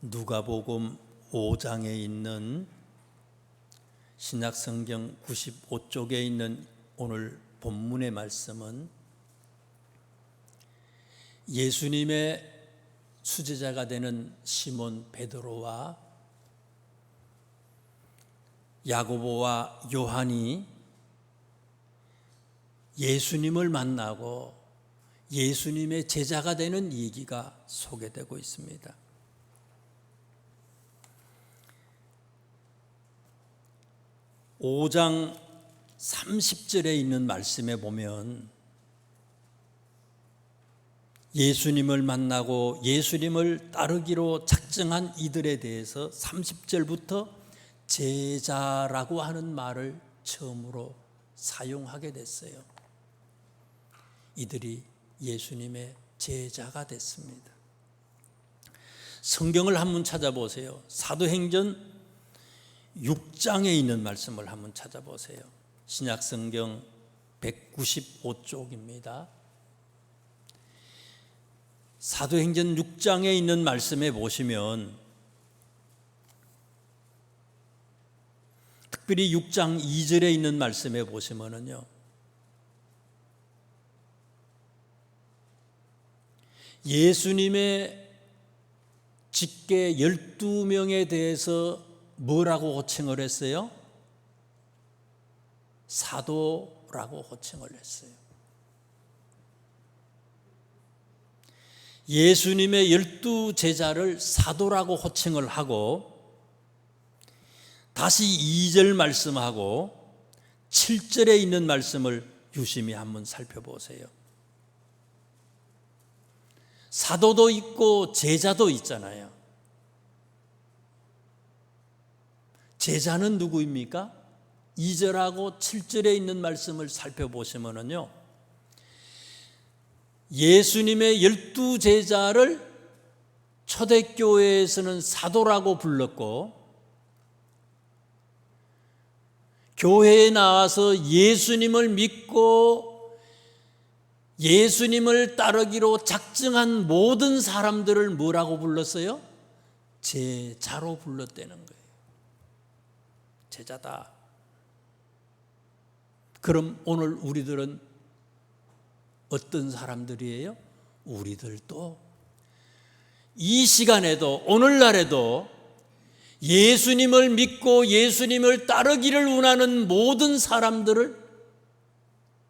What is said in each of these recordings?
누가복음 5장에 있는 신약성경 95쪽에 있는 오늘 본문의 말씀은 예수님의 수제자가 되는 시몬 베드로와 야고보와 요한이 예수님을 만나고 예수님의 제자가 되는 얘기가 소개되고 있습니다. 5장 30절에 있는 말씀에 보면 예수님을 만나고 예수님을 따르기로 작정한 이들에 대해서 30절부터 제자라고 하는 말을 처음으로 사용하게 됐어요. 이들이 예수님의 제자가 됐습니다. 성경을 한번 찾아보세요. 사도행전 6장에 있는 말씀을 한번 찾아보세요. 신약성경 195쪽입니다. 사도행전 6장에 있는 말씀에 보시면 특별히 6장 2절에 있는 말씀에 보시면은요, 예수님의 직계 12명에 대해서 뭐라고 호칭을 했어요? 사도라고 호칭을 했어요. 예수님의 12제자를 사도라고 호칭을 하고 다시 2절 말씀하고 7절에 있는 말씀을 유심히 한번 살펴보세요. 사도도 있고 제자도 있잖아요. 제자는 누구입니까? 2절하고 7절에 있는 말씀을 살펴보시면요, 예수님의 12제자를 초대교회에서는 사도라고 불렀고, 교회에 나와서 예수님을 믿고 예수님을 따르기로 작정한 모든 사람들을 뭐라고 불렀어요? 제자로 불렀다는 거예요. 제자다. 그럼 오늘 우리들은 어떤 사람들이에요? 우리들도 이 시간에도 오늘날에도 예수님을 믿고 예수님을 따르기를 원하는 모든 사람들을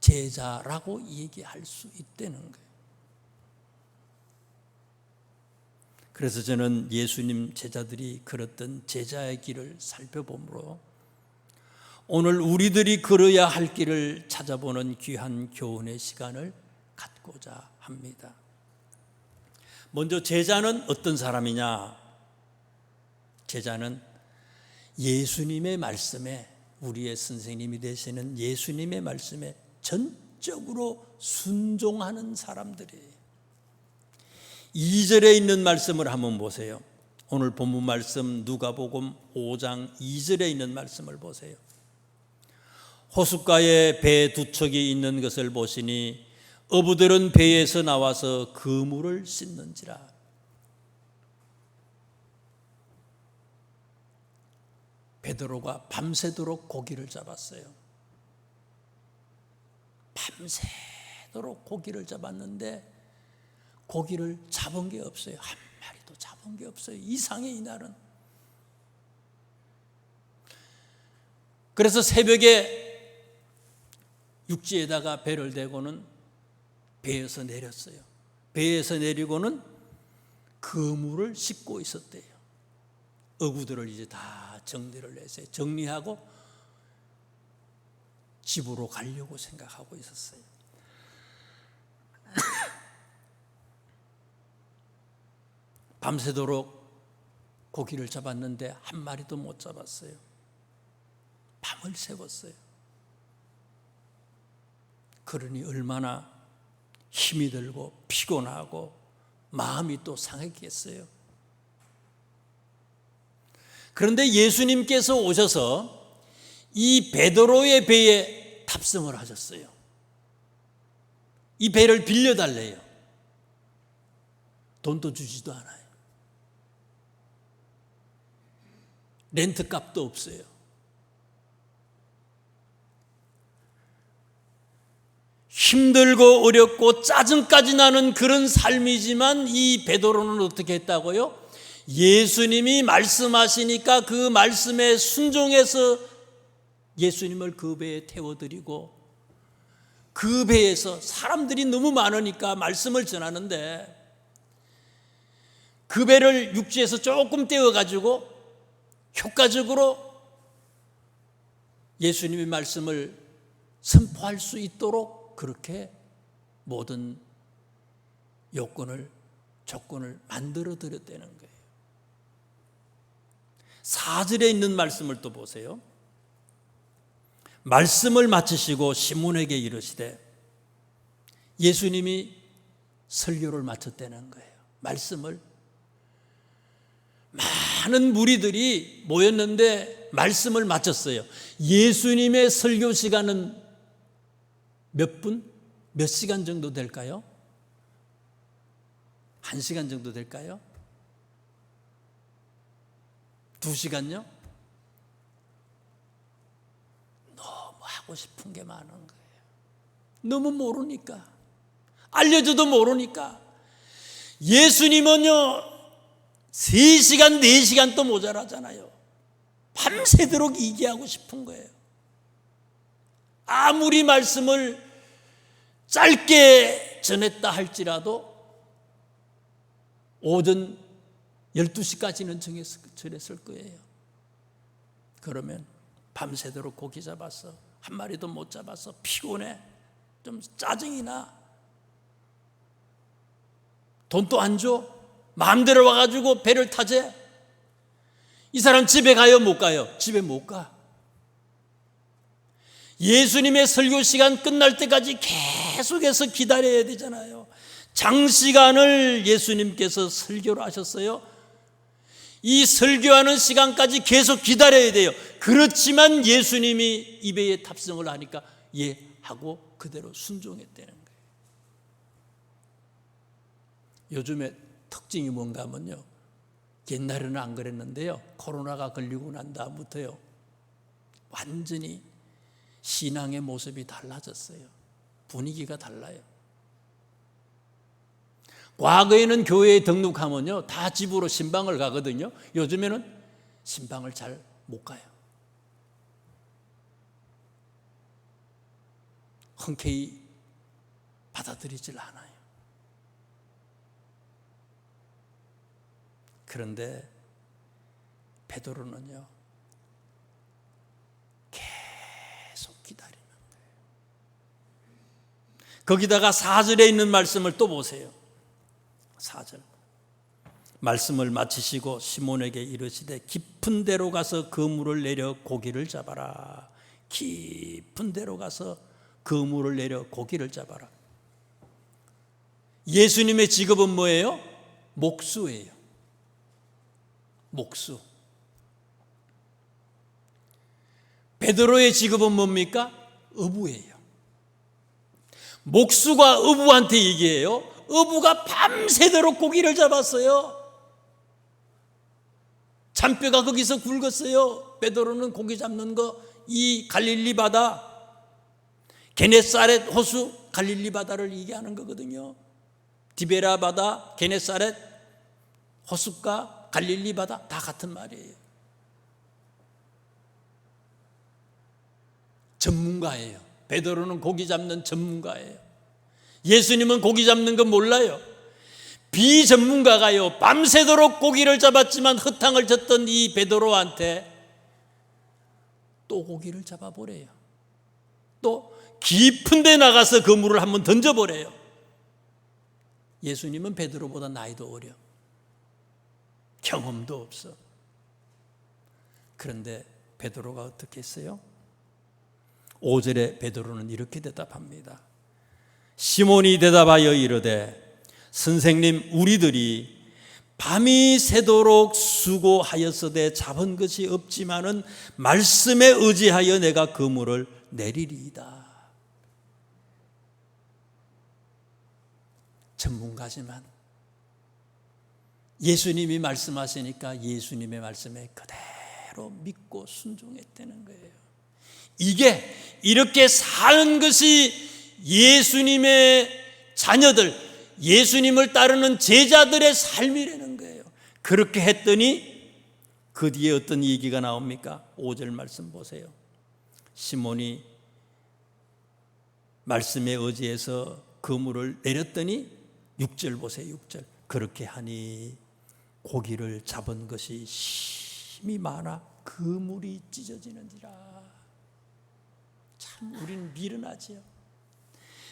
제자라고 얘기할 수 있다는 거예요. 그래서 저는 예수님 제자들이 걸었던 제자의 길을 살펴보므로 오늘 우리들이 걸어야 할 길을 찾아보는 귀한 교훈의 시간을 갖고자 합니다. 먼저 제자는 어떤 사람이냐? 제자는 예수님의 말씀에, 우리의 선생님이 되시는 예수님의 말씀에 전적으로 순종하는 사람들이에요. 2절에 있는 말씀을 한번 보세요. 오늘 본문 말씀 누가복음 5장 2절에 있는 말씀을 보세요. 호숫가에 배 두 척이 있는 것을 보시니 어부들은 배에서 나와서 그물을 씻는지라. 베드로가 밤새도록 고기를 잡았어요. 밤새도록 고기를 잡았는데 고기를 잡은 게 없어요. 한 마리도 잡은 게 없어요. 이상해, 이날은. 그래서 새벽에 육지에다가 배를 대고는 배에서 내렸어요. 배에서 내리고는 그물을 씻고 있었대요. 어구들을 이제 다 정리를 했어요. 정리하고 집으로 가려고 생각하고 있었어요. 밤새도록 고기를 잡았는데 한 마리도 못 잡았어요. 밤을 새웠어요. 그러니 얼마나 힘이 들고 피곤하고 마음이 또 상했겠어요. 그런데 예수님께서 오셔서 이 베드로의 배에 탑승을 하셨어요. 이 배를 빌려달래요. 돈도 주지도 않아요. 렌트값도 없어요. 힘들고 어렵고 짜증까지 나는 그런 삶이지만 이 베드로는 어떻게 했다고요? 예수님이 말씀하시니까 그 말씀에 순종해서 예수님을 그 배에 태워드리고, 그 배에서 사람들이 너무 많으니까 말씀을 전하는데 그 배를 육지에서 조금 떼어가지고 효과적으로 예수님의 말씀을 선포할 수 있도록 그렇게 모든 조건을 만들어 드렸다는 거예요. 4절에 있는 말씀을 또 보세요. 말씀을 마치시고 시몬에게 이르시되, 예수님이 설교를 마쳤다는 거예요. 말씀을, 많은 무리들이 모였는데 말씀을 마쳤어요. 예수님의 설교 시간은 몇 분? 몇 시간 정도 될까요? 1시간 정도 될까요? 2시간요? 너무 하고 싶은 게 많은 거예요. 너무 모르니까, 알려줘도 모르니까. 예수님은요 3시간 4시간도 모자라잖아요. 밤새도록 얘기하고 싶은 거예요. 아무리 말씀을 짧게 전했다 할지라도 오전 12시까지는 전했을 거예요. 그러면 밤새도록 고기 잡았어, 한 마리도 못 잡았어, 피곤해, 좀 짜증이 나, 돈도 안 줘, 마음대로 와가지고 배를 타재. 이 사람 집에 가요, 못 가요? 집에 못 가. 예수님의 설교 시간 끝날 때까지 계속해서 기다려야 되잖아요. 장시간을 예수님께서 설교를 하셨어요. 이 설교하는 시간까지 계속 기다려야 돼요. 그렇지만 예수님이 이 배에 탑승을 하니까 예 하고 그대로 순종했다는 거예요. 요즘에 특징이 뭔가 하면요, 옛날에는 안 그랬는데요, 코로나가 걸리고 난 다음부터요 완전히 신앙의 모습이 달라졌어요. 분위기가 달라요. 과거에는 교회에 등록하면요 다 집으로 신방을 가거든요. 요즘에는 신방을 잘 못 가요. 흔쾌히 받아들이질 않아요. 그런데 베드로는요 계속 기다리는 거예요. 거기다가 4절에 있는 말씀을 또 보세요. 4절. 말씀을 마치시고 시몬에게 이르시되, 깊은 데로 가서 그물을 내려 고기를 잡아라. 깊은 데로 가서 그물을 내려 고기를 잡아라. 예수님의 직업은 뭐예요? 목수예요. 목수. 베드로의 직업은 뭡니까? 어부예요. 목수가 어부한테 얘기해요. 어부가 밤새도록 고기를 잡았어요. 잔뼈가 거기서 굵었어요. 베드로는 고기 잡는 거, 이 갈릴리 바다, 게네사렛 호수, 갈릴리 바다를 얘기하는 거거든요. 디베라 바다, 게네사렛 호수가 갈릴리 바다 다 같은 말이에요. 전문가예요. 베드로는 고기 잡는 전문가예요. 예수님은 고기 잡는 거 몰라요. 비전문가가요 밤새도록 고기를 잡았지만 허탕을 쳤던 이 베드로한테 또 고기를 잡아보래요. 또 깊은 데 나가서 그물을 한번 던져보래요. 예수님은 베드로보다 나이도 어려, 경험도 없어. 그런데 베드로가 어떻게 했어요? 5절에 베드로는 이렇게 대답합니다. 시몬이 대답하여 이르되, 선생님, 우리들이 밤이 새도록 수고하였으되 잡은 것이 없지만은 말씀에 의지하여 내가 그물을 내리리이다. 전문가지만 예수님이 말씀하시니까 예수님의 말씀에 그대로 그대로 믿고 순종했다는 거예요. 이렇게 사는 것이 예수님의 자녀들, 예수님을 따르는 제자들의 삶이라는 거예요. 그렇게 했더니 그 뒤에 어떤 얘기가 나옵니까? 5절 말씀 보세요. 시몬이 말씀에 의지해서 그물을 내렸더니 6절 보세요. 6절. 그렇게 하니 고기를 잡은 것이 심히 많아 그물이 찢어지는지라. 참 우리는 미련하지요.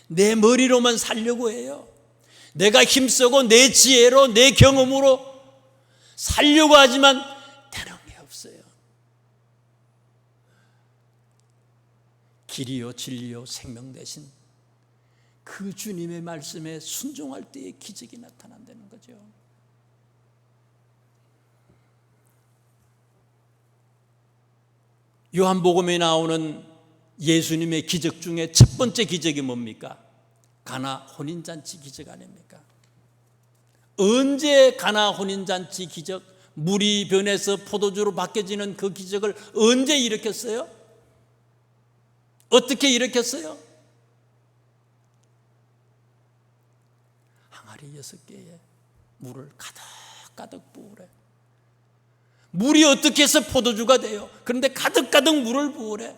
내 머리로만 살려고 해요. 내가 힘쓰고 내 지혜로 내 경험으로 살려고 하지만 되는 게 없어요. 길이요 진리요 생명 되신 그 주님의 말씀에 순종할 때에 기적이 나타난다는 거죠. 요한복음에 나오는 예수님의 기적 중에 첫 번째 기적이 뭡니까? 가나 혼인잔치 기적 아닙니까? 언제 가나 혼인잔치 기적, 물이 변해서 포도주로 바뀌어지는 그 기적을 언제 일으켰어요? 어떻게 일으켰어요? 항아리 6개에 물을 가득 부으래. 물이 어떻게 해서 포도주가 돼요? 그런데 가득 물을 부으래.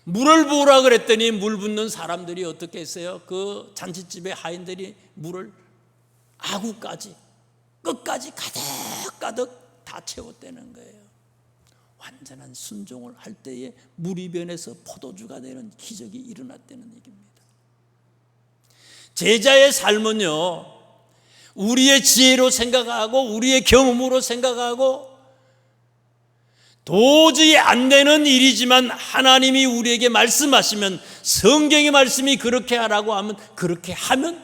물을 부으라 그랬더니 물 붓는 사람들이 어떻게 했어요? 그 잔치집의 하인들이 물을 아구까지 끝까지 가득 다 채웠다는 거예요. 완전한 순종을 할 때에 물이 변해서 포도주가 되는 기적이 일어났다는 얘기입니다. 제자의 삶은요, 우리의 지혜로 생각하고 우리의 경험으로 생각하고 도저히 안 되는 일이지만 하나님이 우리에게 말씀하시면, 성경의 말씀이 그렇게 하라고 하면 그렇게 하면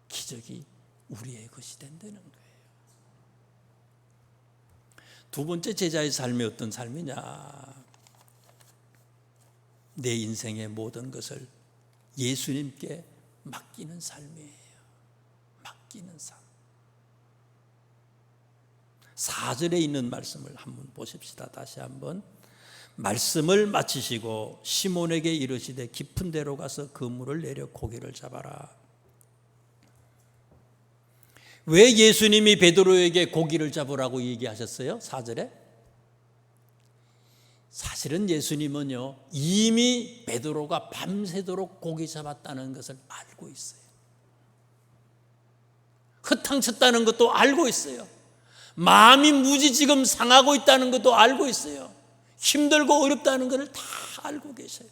기적이 우리의 것이 된다는 거예요. 두 번째 제자의 삶이 어떤 삶이냐? 내 인생의 모든 것을 예수님께 맡기는 삶이에요. 맡기는 삶. 4절에 있는 말씀을 한번 보십시다. 다시 한번. 말씀을 마치시고 시몬에게 이르시되 깊은 데로 가서 그물을 내려 고기를 잡아라. 왜 예수님이 베드로에게 고기를 잡으라고 얘기하셨어요? 4절에? 사실은 예수님은요, 이미 베드로가 밤새도록 고기 잡았다는 것을 알고 있어요. 허탕쳤다는 것도 알고 있어요. 마음이 무지 지금 상하고 있다는 것도 알고 있어요. 힘들고 어렵다는 것을 다 알고 계세요.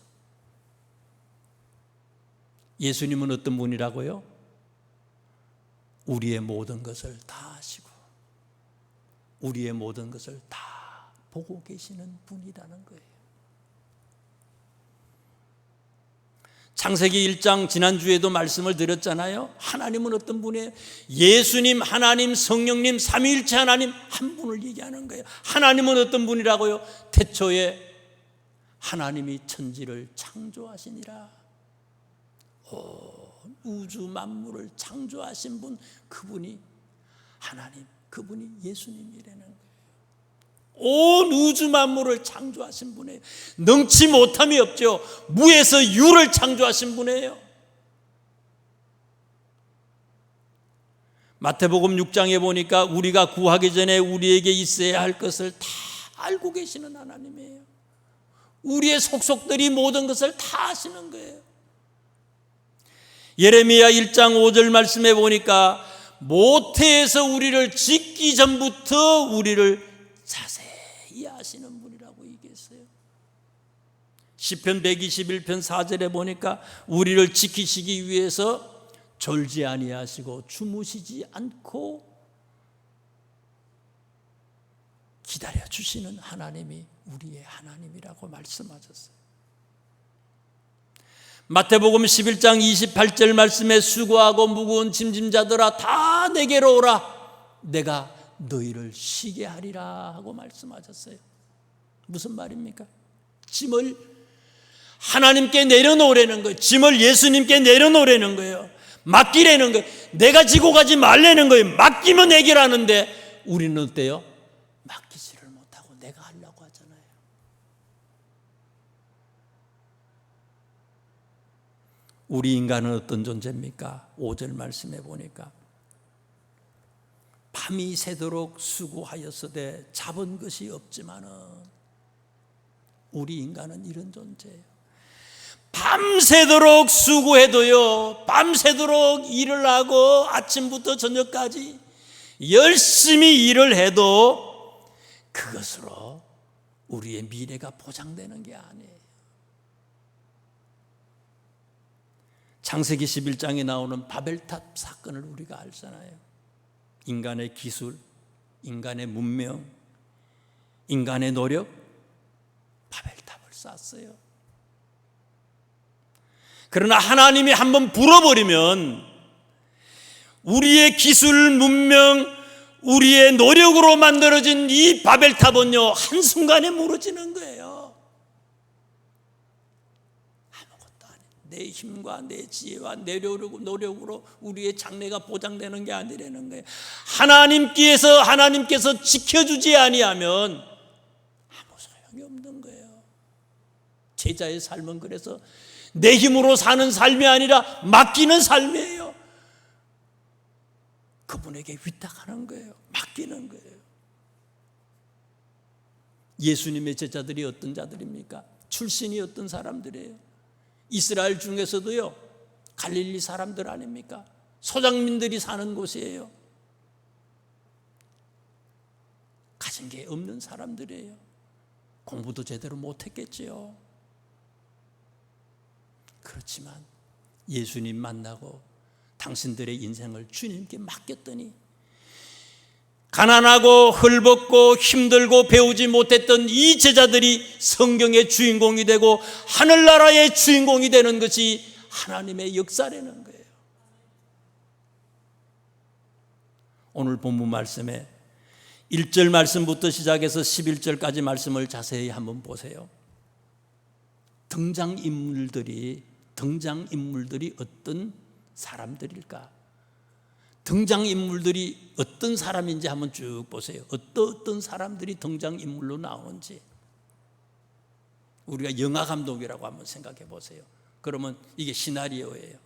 예수님은 어떤 분이라고요? 우리의 모든 것을 다 아시고 우리의 모든 것을 다 보고 계시는 분이라는 거예요. 창세기 1장 지난주에도 말씀을 드렸잖아요. 하나님은 어떤 분이에요? 예수님, 하나님, 성령님, 삼위일체 하나님 한 분을 얘기하는 거예요. 하나님은 어떤 분이라고요? 태초에 하나님이 천지를 창조하시니라. 우주 만물을 창조하신 분, 그분이 하나님, 그분이 예수님이라는 거예요. 온 우주 만물을 창조하신 분이에요. 능치 못함이 없죠. 무에서 유를 창조하신 분이에요. 마태복음 6장에 보니까 우리가 구하기 전에 우리에게 있어야 할 것을 다 알고 계시는 하나님이에요. 우리의 속속들이 모든 것을 다 아시는 거예요. 예레미야 1장 5절 말씀에 보니까 모태에서 우리를 짓기 전부터 우리를 자세히 아시는 분이라고 얘기했어요. 시편 121편 4절에 보니까 우리를 지키시기 위해서 졸지 아니하시고 주무시지 않고 기다려 주시는 하나님이 우리의 하나님이라고 말씀하셨어요. 마태복음 11장 28절 말씀에 수고하고 무거운 짐짐자들아 다 내게로 오라, 내가 너희를 쉬게 하리라 하고 말씀하셨어요. 무슨 말입니까? 짐을 하나님께 내려놓으라는 거예요. 짐을 예수님께 내려놓으라는 거예요. 맡기라는 거예요. 내가 지고 가지 말라는 거예요. 맡기면 해결하는데 우리는 어때요? 맡기지를 못해요. 우리 인간은 어떤 존재입니까? 5절 말씀해 보니까 밤이 새도록 수고하였으되 잡은 것이 없지만은, 우리 인간은 이런 존재예요. 밤새도록 수고해도요, 밤새도록 일을 하고 아침부터 저녁까지 열심히 일을 해도 그것으로 우리의 미래가 보장되는 게 아니에요. 창세기 11장에 나오는 바벨탑 사건을 우리가 알잖아요. 인간의 기술, 인간의 문명, 인간의 노력, 바벨탑을 쌓았어요. 그러나 하나님이 한번 불어버리면 우리의 기술, 문명, 우리의 노력으로 만들어진 이 바벨탑은요, 한순간에 무너지는 거예요. 아무것도 아니에요. 내 힘과 내 지혜와 내 노력으로 우리의 장래가 보장되는 게 아니라는 거예요. 하나님께서 지켜주지 아니하면 아무 소용이 없는 거예요. 제자의 삶은 그래서 내 힘으로 사는 삶이 아니라 맡기는 삶이에요. 그분에게 위탁하는 거예요. 맡기는 거예요. 예수님의 제자들이 어떤 자들입니까? 출신이 어떤 사람들이에요? 이스라엘 중에서도요, 갈릴리 사람들 아닙니까? 소작민들이 사는 곳이에요. 가진 게 없는 사람들이에요. 공부도 제대로 못했겠지요. 그렇지만 예수님 만나고 당신들의 인생을 주님께 맡겼더니 가난하고 헐벗고 힘들고 배우지 못했던 이 제자들이 성경의 주인공이 되고 하늘나라의 주인공이 되는 것이 하나님의 역사라는 거예요. 오늘 본문 말씀에 1절 말씀부터 시작해서 11절까지 말씀을 자세히 한번 보세요. 등장인물들이 어떤 사람들일까? 등장인물들이 어떤 사람인지 한번 쭉 보세요. 어떤 사람들이 등장인물로 나오는지. 우리가 영화감독이라고 한번 생각해 보세요. 그러면 이게 시나리오예요.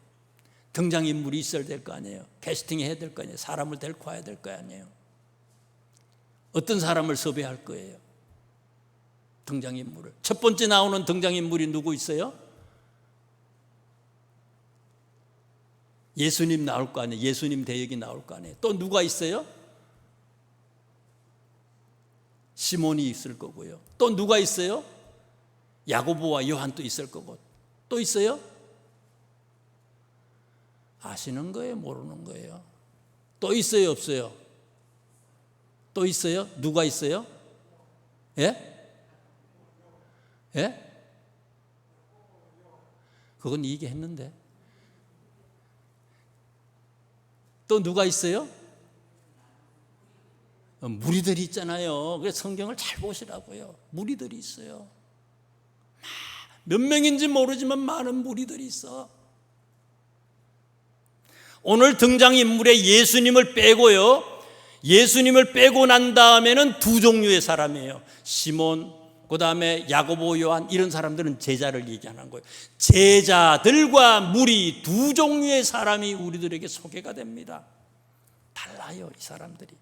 등장인물이 있어야 될 거 아니에요. 캐스팅해야 될 거 아니에요. 사람을 데리고 와야 될 거 아니에요. 어떤 사람을 섭외할 거예요. 등장인물을. 첫 번째 나오는 등장인물이 누구 있어요? 예수님 나올 거 아니에요. 예수님 대역이 나올 거 아니에요. 또 누가 있어요? 시몬이 있을 거고요. 또 누가 있어요? 야고보와 요한도 있을 거고. 또 있어요? 아시는 거예요? 모르는 거예요? 또 있어요? 없어요? 또 있어요? 누가 있어요? 예? 예? 그건 얘기했는데. 또 누가 있어요? 무리들이 있잖아요. 그래서 성경을 잘 보시라고요. 무리들이 있어요. 몇 명인지 모르지만 많은 무리들이 있어. 오늘 등장인물에 예수님을 빼고요, 예수님을 빼고 난 다음에는 두 종류의 사람이에요. 시몬, 그 다음에 야고보, 요한, 이런 사람들은 제자를 얘기하는 거예요. 제자들과 무리 두 종류의 사람이 우리들에게 소개가 됩니다. 달라요, 이 사람들이.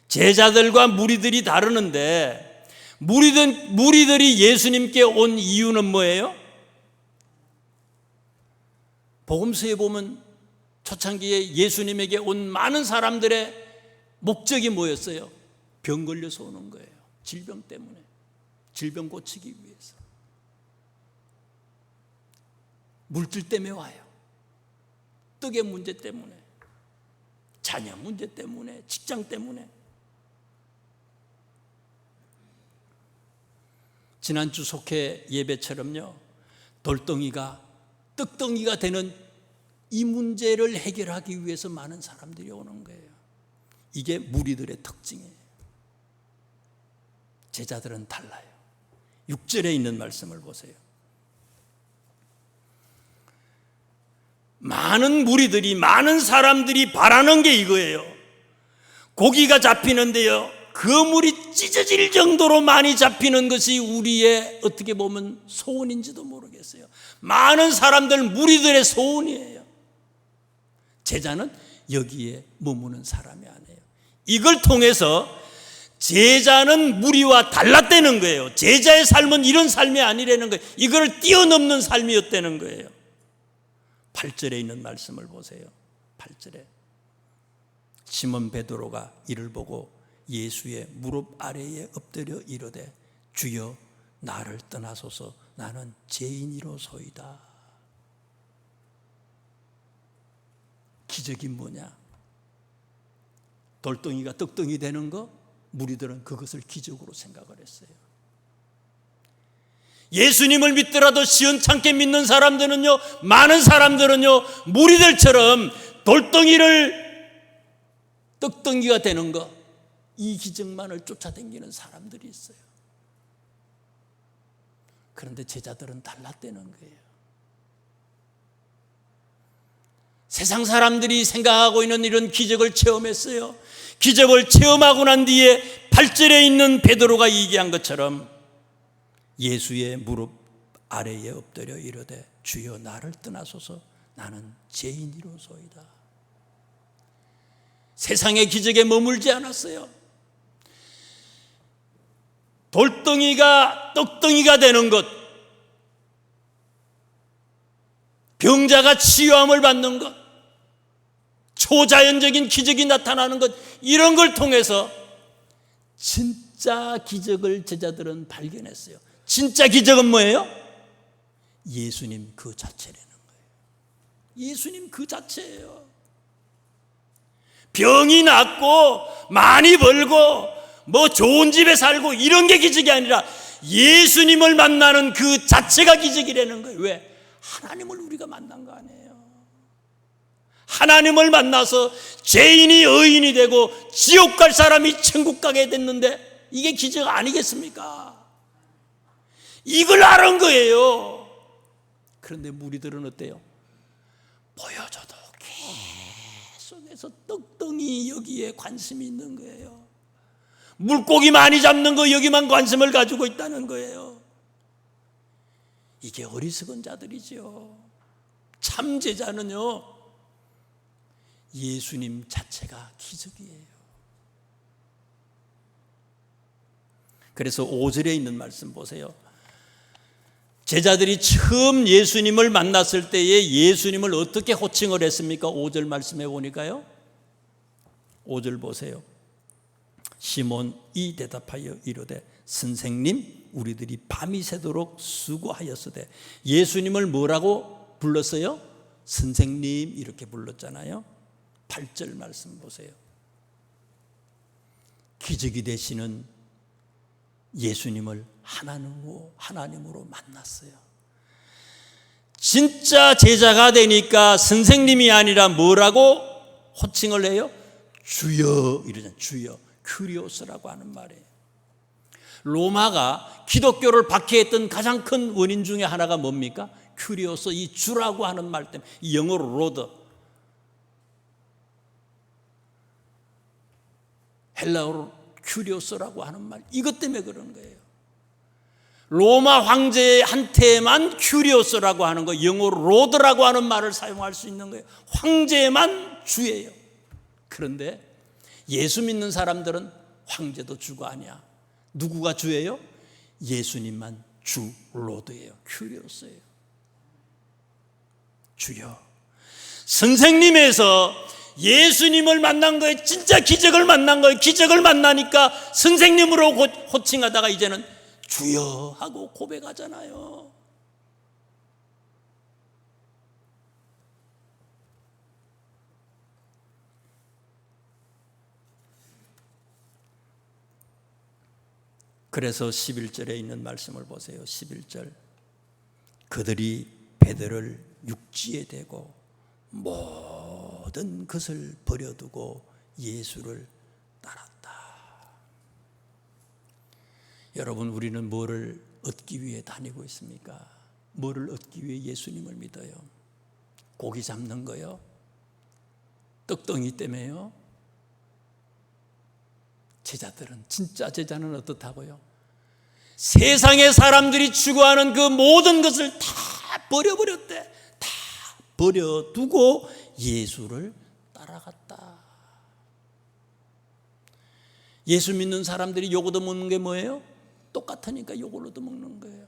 제자들과 무리들이 다르는데, 무리들이 예수님께 온 이유는 뭐예요? 복음서에 보면 초창기에 예수님에게 온 많은 사람들의 목적이 뭐였어요? 병 걸려서 오는 거예요. 질병 때문에. 질병 고치기 위해서. 물질 때문에 와요. 떡의 문제 때문에, 자녀 문제 때문에, 직장 때문에. 지난주 속회 예배처럼요, 돌덩이가 떡덩이가 되는 이 문제를 해결하기 위해서 많은 사람들이 오는 거예요. 이게 무리들의 특징이에요. 제자들은 달라요. 6절에 있는 말씀을 보세요. 많은 무리들이, 많은 사람들이 바라는 게 이거예요. 고기가 잡히는데요, 그물이 찢어질 정도로 많이 잡히는 것이 우리의 어떻게 보면 소원인지도 모르겠어요. 많은 사람들, 무리들의 소원이에요. 제자는 여기에 머무는 사람이 아니에요. 이걸 통해서 제자는 무리와 달랐다는 거예요. 제자의 삶은 이런 삶이 아니라는 거예요. 이걸 뛰어넘는 삶이었다는 거예요. 8절에 있는 말씀을 보세요. 8절에 시몬 베드로가 이를 보고 예수의 무릎 아래에 엎드려 이르되 주여 나를 떠나소서 나는 죄인이로소이다. 기적이 뭐냐? 돌덩이가 떡덩이 되는 거, 무리들은 그것을 기적으로 생각을 했어요. 예수님을 믿더라도 시원찮게 믿는 사람들은요, 많은 사람들은요, 무리들처럼 돌덩이를 떡덩이가 되는 거, 이 기적만을 쫓아다니는 사람들이 있어요. 그런데 제자들은 달랐다는 거예요. 세상 사람들이 생각하고 있는 이런 기적을 체험했어요. 기적을 체험하고 난 뒤에 8절에 있는 베드로가 얘기한 것처럼 예수의 무릎 아래에 엎드려 이르되 주여 나를 떠나소서 나는 죄인이로소이다. 세상의 기적에 머물지 않았어요. 돌덩이가 떡덩이가 되는 것, 병자가 치유함을 받는 것, 초자연적인 기적이 나타나는 것, 이런 걸 통해서 진짜 기적을 제자들은 발견했어요. 진짜 기적은 뭐예요? 예수님 그 자체라는 거예요. 예수님 그 자체예요. 병이 낫고 많이 벌고 뭐 좋은 집에 살고 이런 게 기적이 아니라 예수님을 만나는 그 자체가 기적이라는 거예요. 왜? 하나님을 우리가 만난 거 아니에요. 하나님을 만나서 죄인이 의인이 되고 지옥 갈 사람이 천국 가게 됐는데 이게 기적 아니겠습니까? 이걸 아는 거예요. 그런데 무리들은 어때요? 보여줘도 계속해서 떡덩이 여기에 관심이 있는 거예요. 물고기 많이 잡는 거 여기만 관심을 가지고 있다는 거예요. 이게 어리석은 자들이죠. 참 제자는요, 예수님 자체가 기적이에요. 그래서 5절에 있는 말씀 보세요. 제자들이 처음 예수님을 만났을 때에 예수님을 어떻게 호칭을 했습니까? 5절 말씀해 보니까요, 5절 보세요. 시몬이 대답하여 이르되 선생님 우리들이 밤이 새도록 수고하였으되. 예수님을 뭐라고 불렀어요? 선생님 이렇게 불렀잖아요. 8절 말씀 보세요. 기적이 되시는 예수님을 하나님으로 만났어요. 진짜 제자가 되니까 선생님이 아니라 뭐라고 호칭을 해요? 주여 이러잖아요. 주여. 큐리오스라고 하는 말이에요. 로마가 기독교를 박해했던 가장 큰 원인 중에 하나가 뭡니까? 큐리오스, 이 주라고 하는 말 때문에. 이 영어로 로드, 헬라어로 큐리오스라고 하는 말, 이것 때문에 그런 거예요. 로마 황제한테만 큐리오스라고 하는 거, 영어로 로드라고 하는 말을 사용할 수 있는 거예요. 황제만 주예요. 그런데 예수 믿는 사람들은 황제도 주가 아니야. 누구가 주예요? 예수님만 주, 로드예요. 큐리오스예요. 주여. 선생님에서 예수님을 만난 거예요. 진짜 기적을 만난 거예요. 기적을 만나니까 선생님으로 호칭하다가 이제는 주여 하고 고백하잖아요. 그래서 11절에 있는 말씀을 보세요. 11절. 그들이 베드로를 육지에 대고 모든 것을 버려두고 예수를 따랐다. 여러분, 우리는 뭐를 얻기 위해 다니고 있습니까? 뭐를 얻기 위해 예수님을 믿어요? 고기 잡는 거요? 떡덩이 때문에요? 제자들은, 진짜 제자는 어떻다고요? 세상의 사람들이 추구하는 그 모든 것을 다 버려버렸대. 다 버려두고 예수를 따라갔다. 예수 믿는 사람들이 요거 얻어먹는 게 뭐예요? 똑같으니까 요걸 얻어먹는 거예요.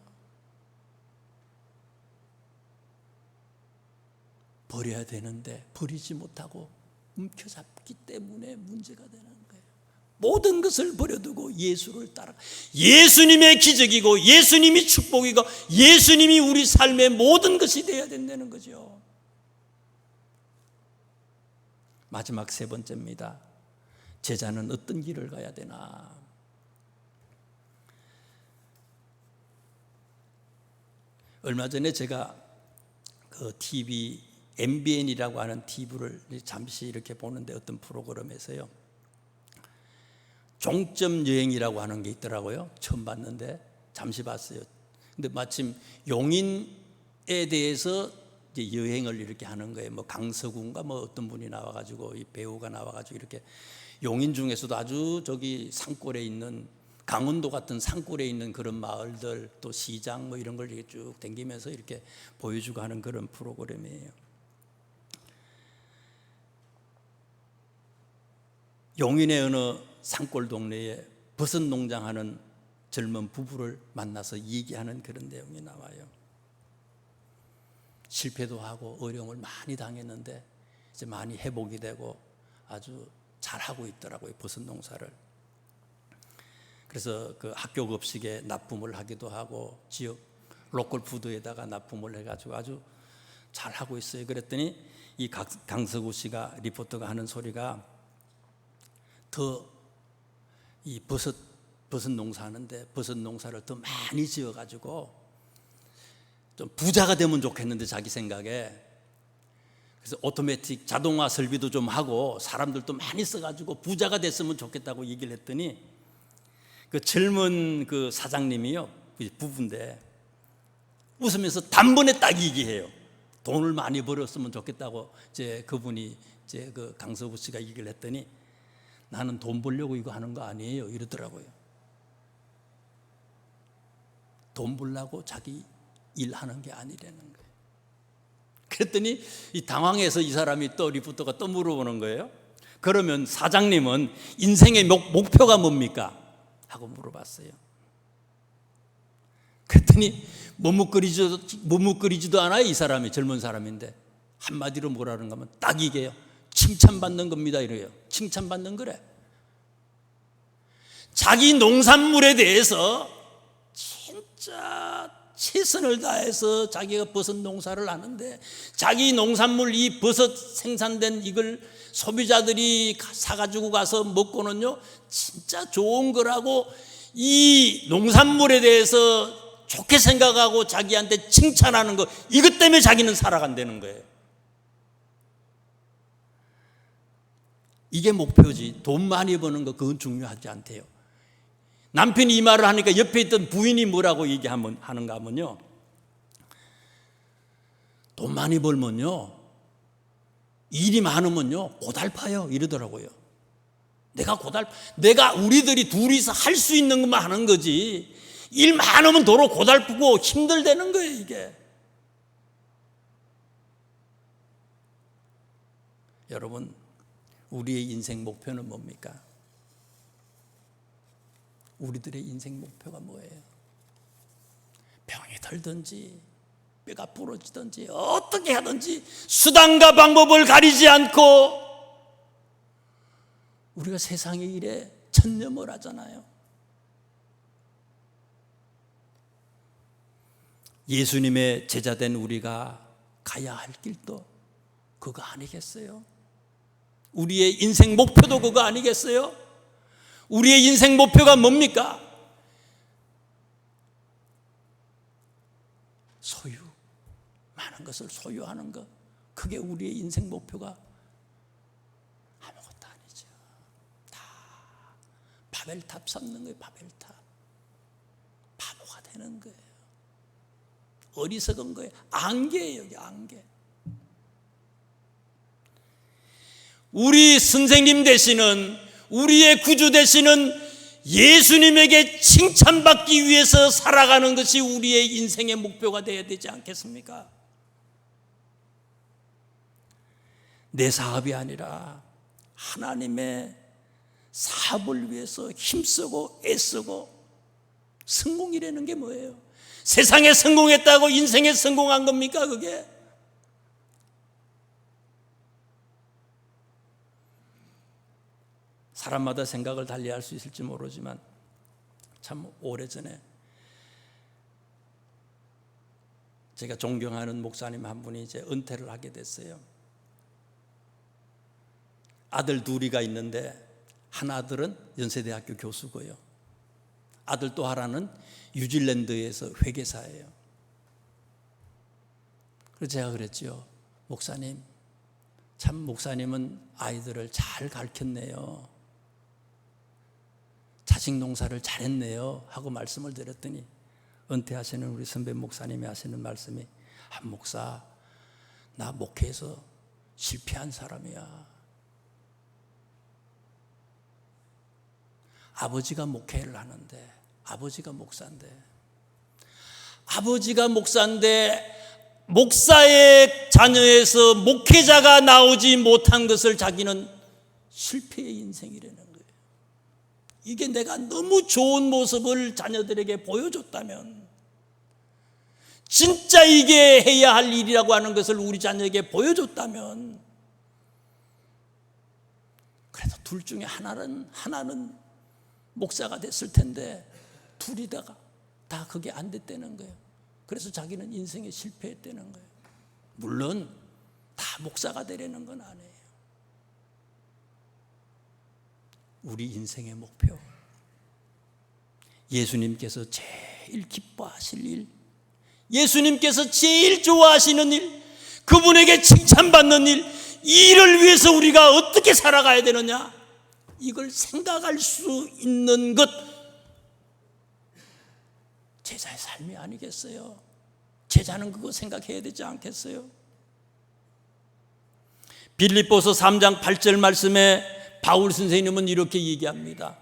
버려야 되는데 버리지 못하고 움켜잡기 때문에 문제가 되는 거예요. 모든 것을 버려두고 예수를 따라, 예수님의 기적이고 예수님이 축복이고 예수님이 우리 삶의 모든 것이 되어야 된다는 거죠. 마지막 세 번째입니다. 제자는 어떤 길을 가야 되나? 얼마 전에 제가 그 TV MBN이라고 하는 TV를 잠시 이렇게 보는데, 어떤 프로그램에서요, 종점 여행이라고 하는 게 있더라고요. 처음 봤는데 잠시 봤어요. 근데 마침 용인에 대해서 이제 여행을 이렇게 하는 거예요. 뭐 강서구인가 뭐 어떤 분이 나와가지고, 이 배우가 나와가지고 이렇게 용인 중에서도 아주 저기 산골에 있는, 강원도 같은 산골에 있는 그런 마을들, 또 시장 뭐 이런 걸 이렇게 쭉 다니면서 이렇게 보여주고 하는 그런 프로그램이에요. 용인의 어느 산골 동네에 버섯 농장하는 젊은 부부를 만나서 얘기하는 그런 내용이 나와요. 실패도 하고 어려움을 많이 당했는데 이제 많이 회복이 되고 아주 잘하고 있더라고요, 버섯 농사를. 그래서 그 학교 급식에 납품을 하기도 하고 지역 로컬 푸드에다가 납품을 해가지고 아주 잘하고 있어요. 그랬더니 이 강서구 씨가, 리포터가 하는 소리가, 더 이 버섯 농사하는데 버섯 농사를 더 많이 지어가지고 좀 부자가 되면 좋겠는데, 자기 생각에. 그래서 오토매틱 자동화 설비도 좀 하고 사람들도 많이 써가지고 부자가 됐으면 좋겠다고 얘기를 했더니, 그 젊은 그 사장님이요, 부부인데 웃으면서 단번에 딱 얘기해요. 돈을 많이 벌었으면 좋겠다고 이제 그분이 이제 그 강서구 씨가 얘기를 했더니, 나는 돈 벌려고 이거 하는 거 아니에요, 이러더라고요. 돈 벌려고 자기 일하는 게 아니라는 거예요. 그랬더니 이 당황해서 이 사람이 또, 리포터가 또 물어보는 거예요. 그러면 사장님은 인생의 목표가 뭡니까? 하고 물어봤어요. 그랬더니 머뭇거리지도 않아요. 이 사람이, 젊은 사람인데 한마디로 뭐라는 거면 딱 이게요, 칭찬받는 겁니다, 이래요. 칭찬받는 거래. 자기 농산물에 대해서 진짜 최선을 다해서 자기가 버섯 농사를 하는데, 자기 농산물, 이 버섯 생산된 이걸 소비자들이 사가지고 가서 먹고는요, 진짜 좋은 거라고 이 농산물에 대해서 좋게 생각하고 자기한테 칭찬하는 거, 이것 때문에 자기는 살아간다는 거예요. 이게 목표지. 돈 많이 버는 거 그건 중요하지 않대요. 남편이 이 말을 하니까 옆에 있던 부인이 뭐라고 하는가 하면요, 돈 많이 벌면요, 일이 많으면요 고달파요, 이러더라고요. 내가 우리들이 둘이서 할 수 있는 것만 하는 거지, 일 많으면 도로 고달프고 힘들다는 거예요, 이게. 여러분, 우리의 인생 목표는 뭡니까? 우리들의 인생 목표가 뭐예요? 병이 들든지 뼈가 부러지든지 어떻게 하든지 수단과 방법을 가리지 않고 우리가 세상의 일에 전념을 하잖아요. 예수님의 제자된 우리가 가야 할 길도 그거 아니겠어요? 우리의 인생 목표도 그거 아니겠어요? 우리의 인생 목표가 뭡니까? 소유, 많은 것을 소유하는 것, 그게 우리의 인생 목표가 아무것도 아니죠. 다 바벨탑 쌓는 거예요. 바벨탑. 바보가 되는 거예요. 어리석은 거예요. 안개예요, 여기 안개. 우리 선생님 되시는 우리의 구주 되시는 예수님에게 칭찬받기 위해서 살아가는 것이 우리의 인생의 목표가 되어야 되지 않겠습니까? 내 사업이 아니라 하나님의 사업을 위해서 힘쓰고 애쓰고 성공이라는 게 뭐예요? 세상에 성공했다고 인생에 성공한 겁니까 그게? 사람마다 생각을 달리할 수 있을지 모르지만 참 오래전에 제가 존경하는 목사님 한 분이 이제 은퇴를 하게 됐어요. 아들 둘이가 있는데 한 아들은 연세대학교 교수고요. 아들 또 하나는 뉴질랜드에서 회계사예요. 그래서 제가 그랬죠. 목사님, 참 목사님은 아이들을 잘 가르쳤네요. 자식 농사를 잘했네요 하고 말씀을 드렸더니 은퇴하시는 우리 선배 목사님이 하시는 말씀이 한 목사, 나 목회에서 실패한 사람이야. 아버지가 목회를 하는데 아버지가 목사인데 목사의 자녀에서 목회자가 나오지 못한 것을 자기는 실패의 인생이라는 거예요. 이게 내가 너무 좋은 모습을 자녀들에게 보여줬다면, 진짜 이게 해야 할 일이라고 하는 것을 우리 자녀에게 보여줬다면, 그래도 둘 중에 하나는 목사가 됐을 텐데 둘이다가 다 그게 안 됐다는 거예요. 그래서 자기는 인생에 실패했다는 거예요. 물론 다 목사가 되려는 건 아니에요. 우리 인생의 목표, 예수님께서 제일 기뻐하실 일, 예수님께서 제일 좋아하시는 일, 그분에게 칭찬받는 일, 이 일을 위해서 우리가 어떻게 살아가야 되느냐, 이걸 생각할 수 있는 것, 제자의 삶이 아니겠어요? 제자는 그거 생각해야 되지 않겠어요? 빌립보서 3장 8절 말씀에 바울 선생님은 이렇게 얘기합니다.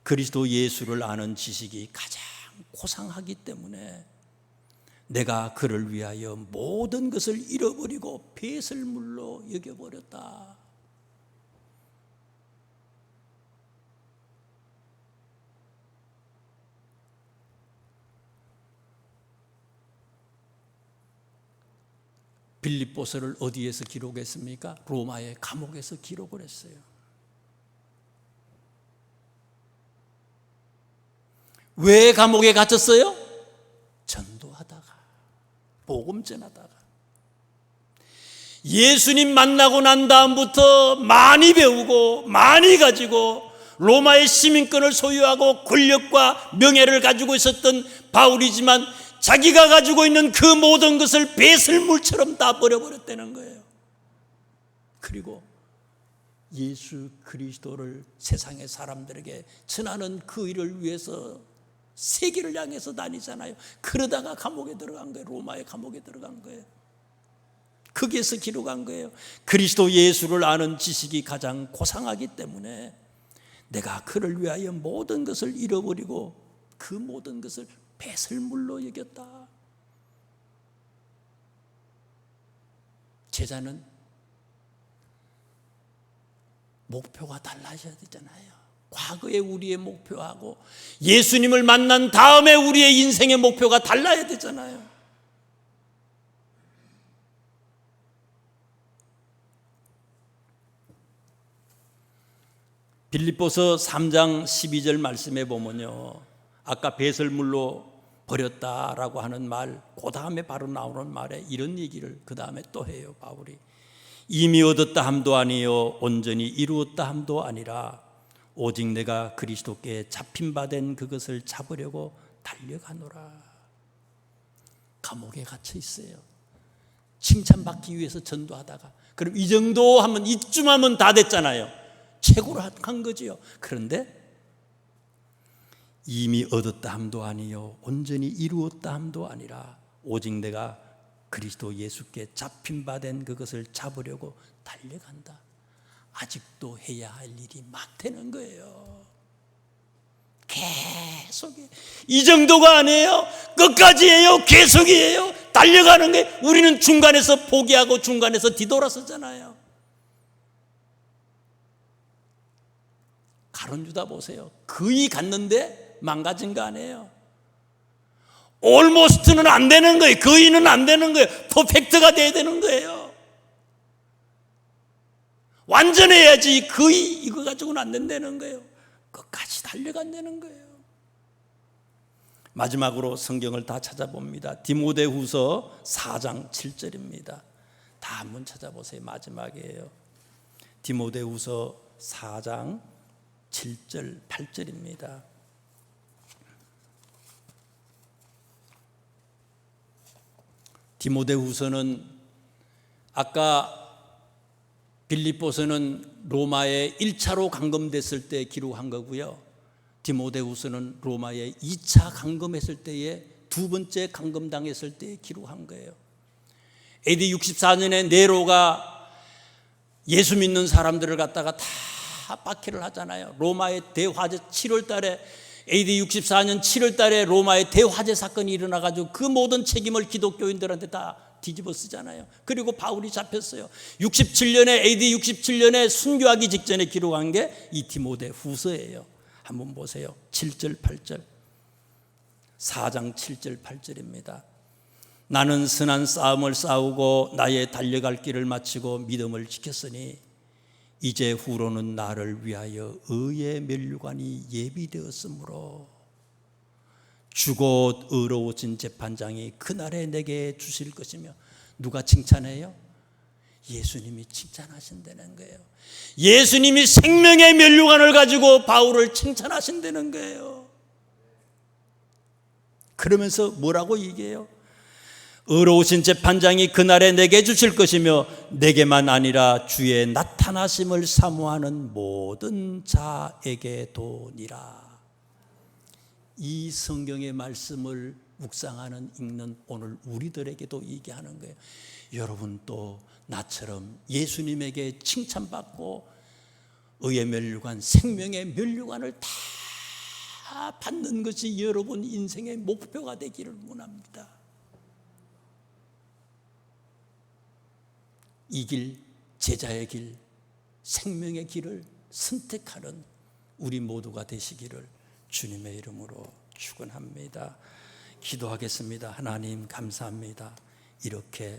그리스도 예수를 아는 지식이 가장 고상하기 때문에 내가 그를 위하여 모든 것을 잃어버리고 배설물로 여겨버렸다. 빌립보서를 어디에서 기록했습니까? 로마의 감옥에서 기록을 했어요. 왜 감옥에 갇혔어요? 전도하다가, 복음 전하다가. 예수님 만나고 난 다음부터 많이 배우고 많이 가지고 로마의 시민권을 소유하고 권력과 명예를 가지고 있었던 바울이지만 자기가 가지고 있는 그 모든 것을 배설물처럼 다 버려버렸다는 거예요. 그리고 예수 그리스도를 세상의 사람들에게 전하는 그 일을 위해서 세계를 향해서 다니잖아요. 그러다가 감옥에 들어간 거예요. 로마의 감옥에 들어간 거예요. 거기에서 기록한 거예요. 그리스도 예수를 아는 지식이 가장 고상하기 때문에 내가 그를 위하여 모든 것을 잃어버리고 그 모든 것을 배설물로 여겼다. 제자는 목표가 달라져야 되잖아요. 과거의 우리의 목표하고 예수님을 만난 다음에 우리의 인생의 목표가 달라야 되잖아요. 빌립보서 3장 12절 말씀에 보면요, 아까 배설물로 버렸다라고 하는 말, 그 다음에 바로 나오는 말에 이런 얘기를 그 다음에 또 해요. 바울이 이미 얻었다 함도 아니요 온전히 이루었다 함도 아니라 오직 내가 그리스도께 잡힌 바 된 그것을 잡으려고 달려가노라. 감옥에 갇혀 있어요. 칭찬받기 위해서 전도하다가, 그럼 이 정도 하면, 이쯤 하면 다 됐잖아요. 최고로 한 거지요. 그런데 이미 얻었다 함도 아니요 온전히 이루었다 함도 아니라 오직 내가 그리스도 예수께 잡힌 바 된 그것을 잡으려고 달려간다. 아직도 해야 할 일이 많다는 거예요. 계속 이 정도가 아니에요. 끝까지 해요. 계속이에요. 달려가는 게 우리는 중간에서 포기하고 중간에서 뒤돌아서잖아요. 가룟 유다 보세요. 거의 갔는데 망가진 거 아니에요. almost는 안 되는 거예요. 거의는 안 되는 거예요. 퍼펙트가 돼야 되는 거예요. 완전해야지. 거의 이거 가지고는 안 된다는 거예요. 끝까지 달려간다는 거예요. 마지막으로 성경을 다 찾아봅니다. 디모데후서 4장 7절입니다. 다 한번 찾아보세요. 마지막이에요. 디모데후서 4장 7절 8절입니다. 디모데후서는 아까 빌립보서는 로마에 1차로 감금됐을 때 기록한 거고요. 디모데후서는 로마에 2차 감금했을 때에 두 번째 감금당했을 때에 기록한 거예요. AD 64년에 네로가 예수 믿는 사람들을 갖다가 다 박해를 하잖아요. 로마의 대화재 7월 달에 AD 64년 7월 달에 로마의 대화재 사건이 일어나가지고 그 모든 책임을 기독교인들한테 다 뒤집어 쓰잖아요. 그리고 바울이 잡혔어요. 67년에 AD 67년에 순교하기 직전에 기록한 게 이 디모데 후서예요. 한번 보세요. 7절 8절 4장 7절 8절입니다. 나는 선한 싸움을 싸우고 나의 달려갈 길을 마치고 믿음을 지켰으니 이제 후로는 나를 위하여 의의 면류관이 예비되었으므로 주곧 의로우신 재판장이 그날에 내게 주실 것이며. 누가 칭찬해요? 예수님이 칭찬하신다는 거예요. 예수님이 생명의 면류관을 가지고 바울을 칭찬하신다는 거예요. 그러면서 뭐라고 얘기해요? 의로우신 재판장이 그날에 내게 주실 것이며 내게만 아니라 주의 나타나심을 사모하는 모든 자에게 도니라. 이 성경의 말씀을 묵상하는 읽는 오늘 우리들에게도 얘기하는 거예요. 여러분도 나처럼 예수님에게 칭찬받고 의의 면류관, 생명의 면류관을 다 받는 것이 여러분 인생의 목표가 되기를 원합니다. 이 길, 제자의 길, 생명의 길을 선택하는 우리 모두가 되시기를 주님의 이름으로 축원합니다. 기도하겠습니다. 하나님 감사합니다. 이렇게